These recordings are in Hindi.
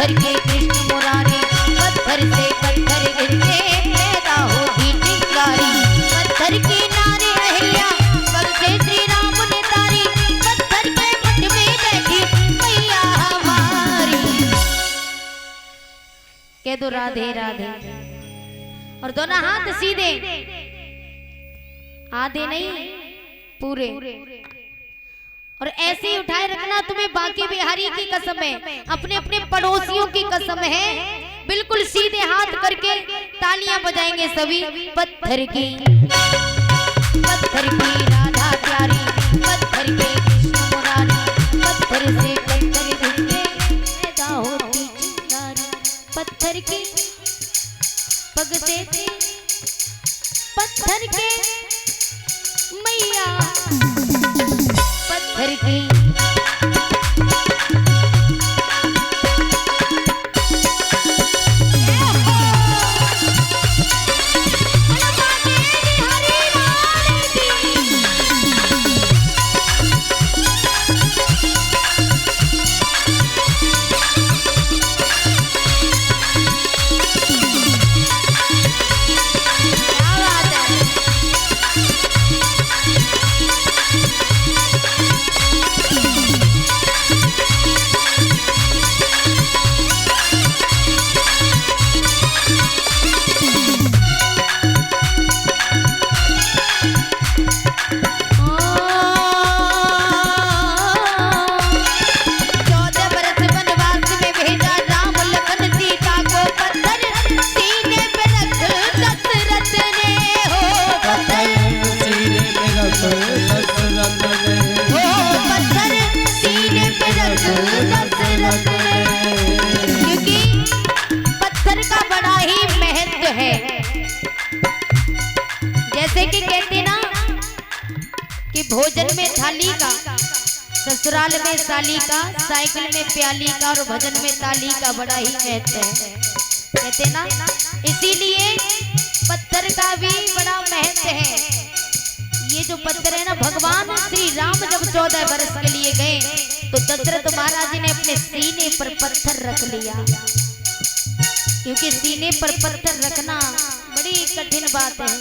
पत्थर के कृष्ण मुरारी, पत्थर से पत्थर गिरते पैदा होती चिंगारी। पत्थर की नारी अहिल्या पग से श्री राम ने तारी, पत्थर के मठ में बैठी मैया हमारी। कह दो राधे राधे, और दोनों हाथ सीधे, आधे नहीं पूरे, और ऐसे ही उठाए रखना। तुम्हें बांके बिहारी की कसम है, अपने अपने पड़ोसियों की कसम है, बिल्कुल सीधे हाथ करके तालियां बजाएंगे सभी। पत्थर की राधा प्यारी, पत्थर के कृष्ण मुरारी, पत्थर से पत्थर गिरते पैदा होती चिंगारी। पत्थर की पग से पत्थर के मैया, पत्थर की भोजन में थाली का, ससुराल में साली का, साइकिल में प्याली का, और भजन में ताली का बड़ा ही महत्व है, कहते ना। इसीलिए पत्थर का भी बड़ा महत्व है। ये जो पत्थर है ना, भगवान श्री राम जब 14 वर्ष के लिए गए तो दशरथ महाराज ने अपने सीने पर पत्थर रख लिया, क्योंकि सीने पर पत्थर रखना बड़ी कठिन बात है,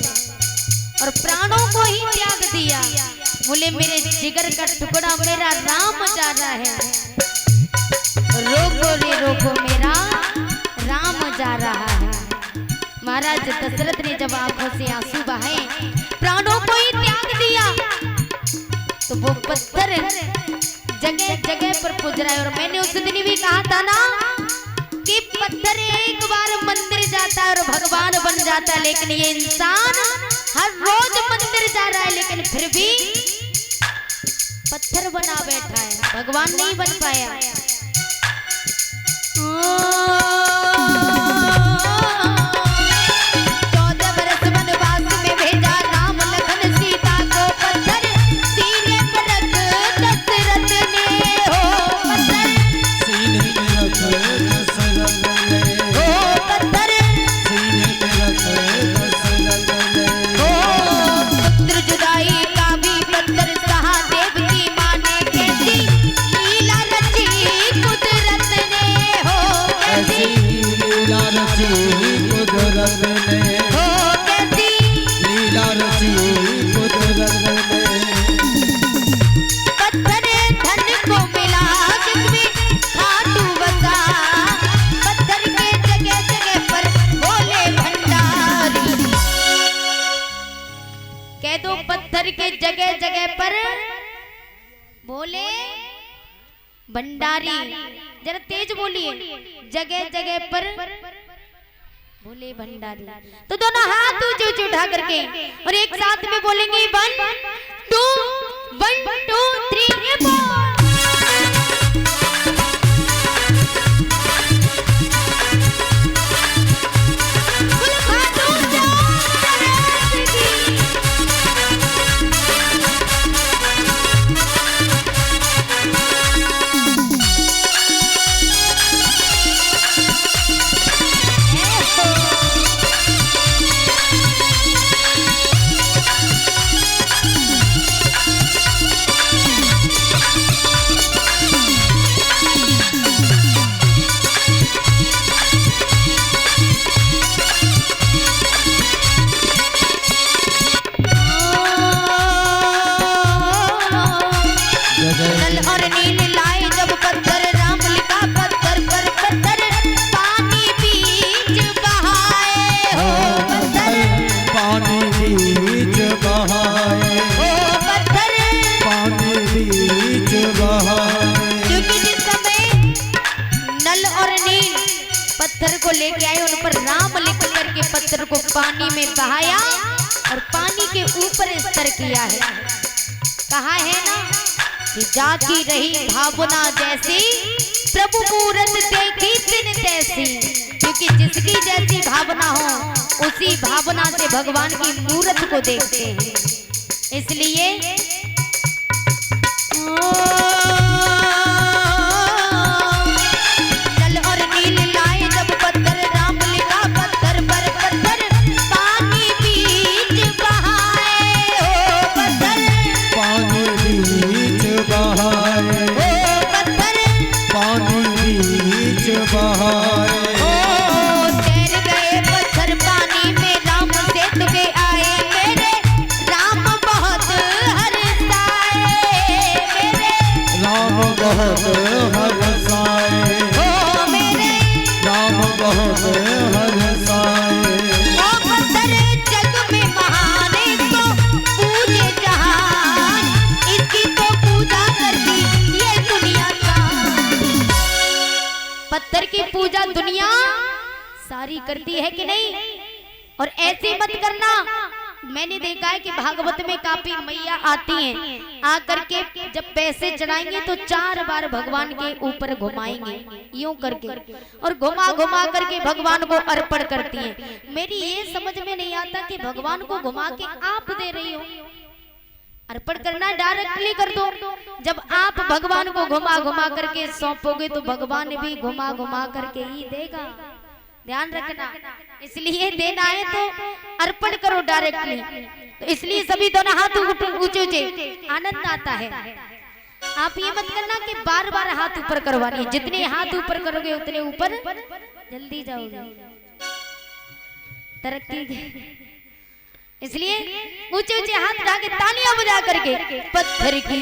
और प्राणों को ही त्याग दिया। बोले मेरे जिगर का टुकड़ा मेरा राम जा रहा है, रोको रे रोको मेरा राम जा रहा है। महाराज दशरथ ने जब आंखों से आंसू बहाए, प्राणों को ही त्याग दिया, तो वो पत्थर जगह जगह पर पुज रहा है। और मैंने उस दिन भी कहा था ना कि पत्थर एक बार मंदिर जाता है और भगवान बन जाता है, लेकिन ये इंसान हर रोज मंदिर जा रहा है, लेकिन फिर भी पत्थर बना बैठा है, भगवान नहीं बन पाया। पत्थर के जगह जगह पर बोले भंडारी, जरा तेज बोलिए, जगह जगह पर बोले भंडारी। तो दोनों हाथ ऊंचे ऊंचे उठा करके और एक साथ में बोलेंगे 1 2 1 2 3 4। को पानी में बहाया और पानी के ऊपर स्तर किया है। कहा है ना कि जाती रही भावना जैसी प्रभु मूरत देखी दिन तैसी, क्योंकि जिसकी जैसी भावना हो उसी भावना से भगवान की मूरत को देखते हैं। इसलिए जल और नील लाए जब पत्थर, राम लिखा पत्थर पर पत्थर, पानी बीच बहाए हो पत्थर, पानी बीच बहाए ओ पत्थर, पानी बीच बहाए तैर गए पत्थर पानी में, राम सेतु के आए मेरे राम बहुत हर्षाए, मेरे राम बहुत हर्षाए ओ मेरे राम बहुत हर्षाए। ओ पत्थर जग में महान, इसको पूजे जहान, इसकी तो पूजा करती ये दुनिया का। पत्थर की पूजा दुनिया सारी करती है कि नहीं? और ऐसे मत करना। मैंने देखा है कि भागवत में काफी मैया आती हैं, आकर के जब पैसे चढ़ाएंगे तो 4 बार भगवान के ऊपर घुमाएंगे यूं करके, और घुमा घुमा करके भगवान को अर्पण करती हैं। मेरी ये समझ में नहीं आता कि भगवान को घुमा के आप दे रही हो। अर्पण करना डायरेक्टली कर दो। जब आप भगवान को घुमा घुमा करके सौंपोगे तो भगवान भी घुमा घुमा करके ही देगा। ध्यान रखना। इसलिए देना है तो अर्पण करो डायरेक्टली। तो इसलिए सभी दोनों हाथ ऊंचे ऊंचे, आनंद आता है। आप ये मत करना कि बार बार हाथ ऊपर करवानी है। जितने हाथ ऊपर करोगे उतने ऊपर जल्दी जाओगे, तरक्की। इसलिए ऊंचे ऊंचे हाथ उठा के तालियां बजा करके पत्थर की